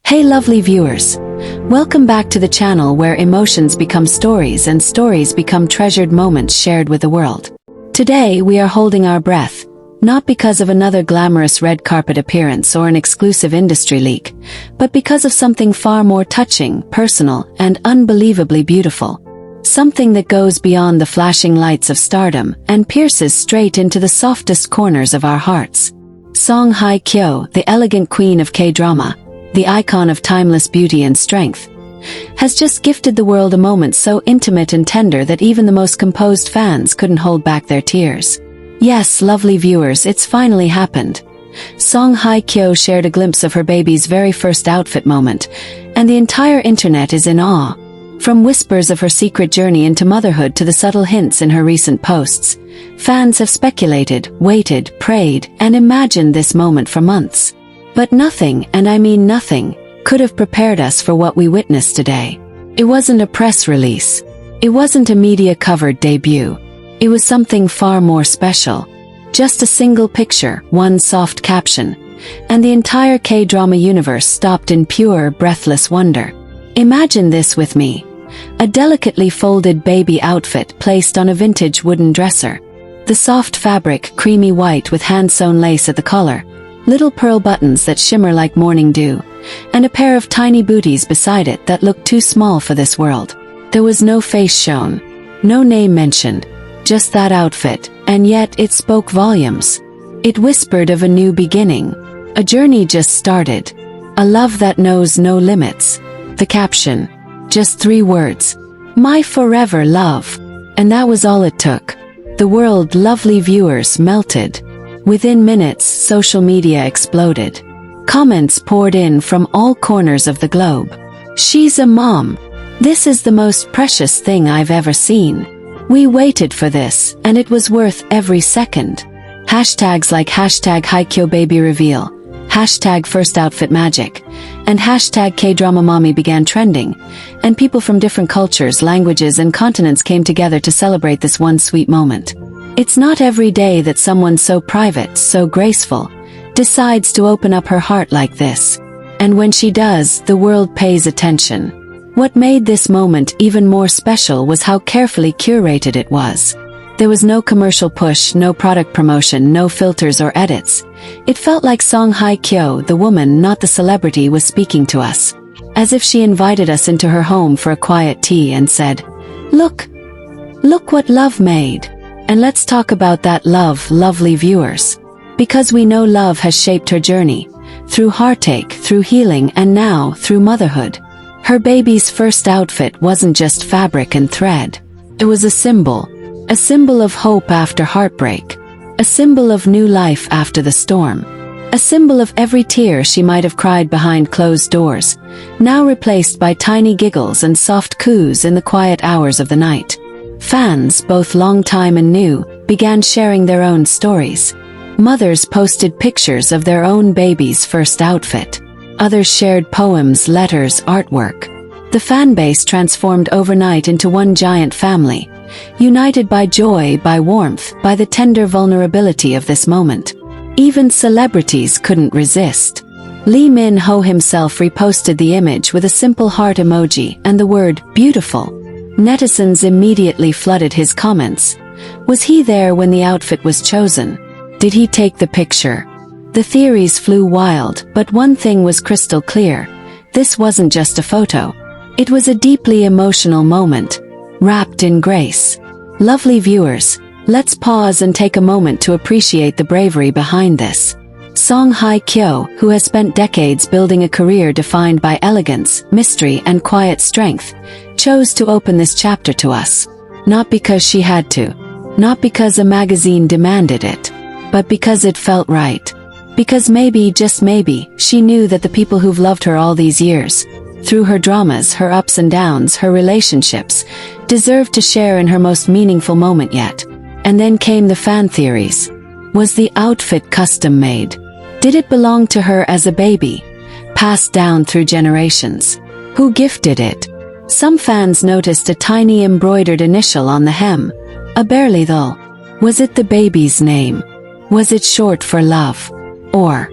Hey lovely viewers! Welcome back to the channel where emotions become stories and stories become treasured moments shared with the world. Today we are holding our breath, not because of another glamorous red carpet appearance or an exclusive industry leak, but because of something far more touching, personal, and unbelievably beautiful. Something that goes beyond the flashing lights of stardom and pierces straight into the softest corners of our hearts. Song Hye Kyo, the elegant queen of K-drama, the icon of timeless beauty and strength, has just gifted the world a moment so intimate and tender that even the most composed fans couldn't hold back their tears. Yes, lovely viewers, it's finally happened. Song Hye Kyo shared a glimpse of her baby's very first outfit moment, and the entire internet is in awe. From whispers of her secret journey into motherhood to the subtle hints in her recent posts, fans have speculated, waited, prayed, and imagined this moment for months. But nothing, and I mean nothing, could have prepared us for what we witnessed today. It wasn't a press release. It wasn't a media-covered debut. It was something far more special. Just a single picture, one soft caption, and the entire K-drama universe stopped in pure, breathless wonder. Imagine this with me. A delicately folded baby outfit placed on a vintage wooden dresser. The soft fabric, creamy white with hand-sewn lace at the collar, little pearl buttons that shimmer like morning dew, and a pair of tiny booties beside it that looked too small for this world. There was no face shown, no name mentioned, just that outfit, and yet it spoke volumes. It whispered of a new beginning, a journey just started, a love that knows no limits. The caption, just 3 words, "My forever love," and that was all it took. The world, lovely viewers, melted. Within minutes, social media exploded. Comments poured in from all corners of the globe. "She's a mom. This is the most precious thing I've ever seen. We waited for this, and it was worth every second." Hashtags like hashtag hye kyo baby reveal, hashtag first outfit magic, and hashtag K-drama mommy began trending, and people from different cultures, languages, and continents came together to celebrate this one sweet moment. It's not every day that someone so private, so graceful, decides to open up her heart like this. And when she does, the world pays attention. What made this moment even more special was how carefully curated it was. There was no commercial push, no product promotion, no filters or edits. It felt like Song Hye Kyo, the woman, not the celebrity, was speaking to us. As if she invited us into her home for a quiet tea and said, Look what love made. And let's talk about that love, lovely viewers. Because we know love has shaped her journey, through heartache, through healing, and now, through motherhood. Her baby's first outfit wasn't just fabric and thread. It was a symbol of hope after heartbreak, a symbol of new life after the storm, a symbol of every tear she might have cried behind closed doors, now replaced by tiny giggles and soft coos in the quiet hours of the night. Fans, both long-time and new, began sharing their own stories. Mothers posted pictures of their own baby's first outfit. Others shared poems, letters, artwork. The fanbase transformed overnight into one giant family, united by joy, by warmth, by the tender vulnerability of this moment. Even celebrities couldn't resist. Lee Min-ho himself reposted the image with a simple heart emoji and the word, "beautiful." Netizens immediately flooded his comments. Was he there when the outfit was chosen? Did he take the picture? The theories flew wild, but one thing was crystal clear. This wasn't just a photo. It was a deeply emotional moment, wrapped in grace. Lovely viewers, let's pause and take a moment to appreciate the bravery behind this. Song Hye Kyo, who has spent decades building a career defined by elegance, mystery, and quiet strength, chose to open this chapter to us. Not because she had to, not because a magazine demanded it, but because it felt right. Because maybe, just maybe, she knew that the people who've loved her all these years, through her dramas, her ups and downs, her relationships, deserved to share in her most meaningful moment yet. And then came the fan theories. Was the outfit custom made? Did it belong to her as a baby, passed down through generations? Who gifted it? Some fans noticed a tiny embroidered initial on the hem, a barely though. Was it the baby's name? Was it short for love? Or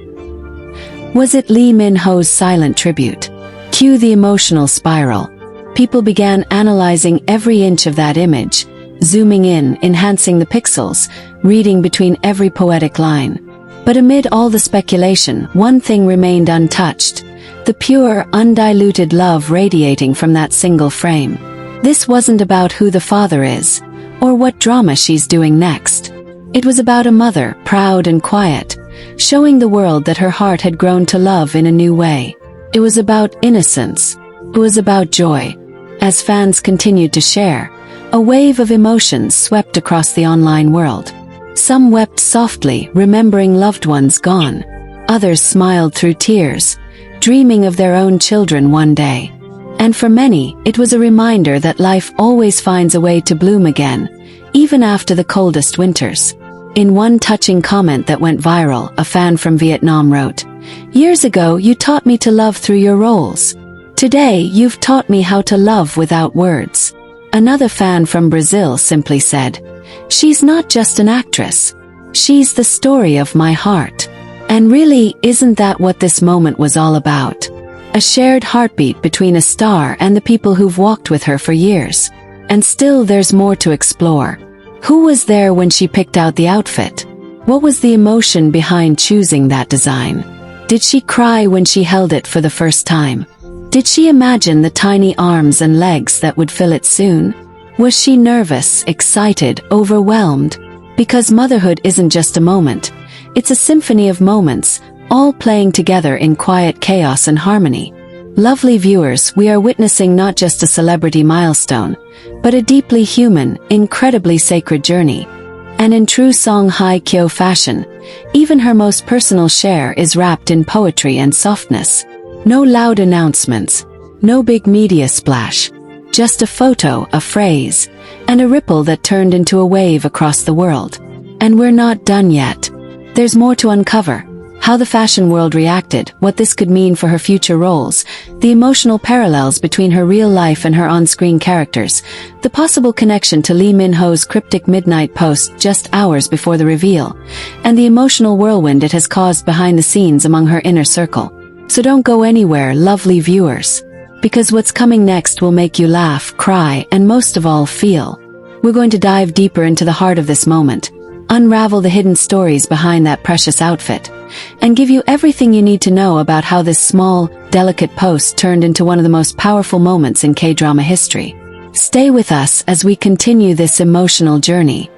Was it Lee Min-ho's silent tribute? Cue the emotional spiral. People began analyzing every inch of that image, zooming in, enhancing the pixels, reading between every poetic line. But amid all the speculation, one thing remained untouched: the pure, undiluted love radiating from that single frame. This wasn't about who the father is, or what drama she's doing next. It was about a mother, proud and quiet, showing the world that her heart had grown to love in a new way. It was about innocence. It was about joy. As fans continued to share, a wave of emotions swept across the online world. Some wept softly, remembering loved ones gone. Others smiled through tears, dreaming of their own children one day. And for many, it was a reminder that life always finds a way to bloom again, even after the coldest winters. In one touching comment that went viral, a fan from Vietnam wrote, "Years ago you taught me to love through your roles. Today you've taught me how to love without words." Another fan from Brazil simply said, "She's not just an actress. She's the story of my heart." And really, isn't that what this moment was all about? A shared heartbeat between a star and the people who've walked with her for years. And still there's more to explore. Who was there when she picked out the outfit? What was the emotion behind choosing that design? Did she cry when she held it for the first time? Did she imagine the tiny arms and legs that would fill it soon? Was she nervous, excited, overwhelmed? Because motherhood isn't just a moment. It's a symphony of moments, all playing together in quiet chaos and harmony. Lovely viewers, we are witnessing not just a celebrity milestone, but a deeply human, incredibly sacred journey. And in true song hye kyo fashion, even her most personal share is wrapped in poetry and softness. No loud announcements, no big media splash, just a photo, a phrase, and a ripple that turned into a wave across the world. And we're not done yet. There's more to uncover. How the fashion world reacted, what this could mean for her future roles, the emotional parallels between her real life and her on-screen characters, the possible connection to Lee Min-ho's cryptic midnight post just hours before the reveal, and the emotional whirlwind it has caused behind the scenes among her inner circle. So don't go anywhere, lovely viewers, because what's coming next will make you laugh, cry, and most of all, feel. We're going to dive deeper into the heart of this moment, unravel the hidden stories behind that precious outfit, and give you everything you need to know about how this small, delicate post turned into one of the most powerful moments in K-drama history. Stay with us as we continue this emotional journey.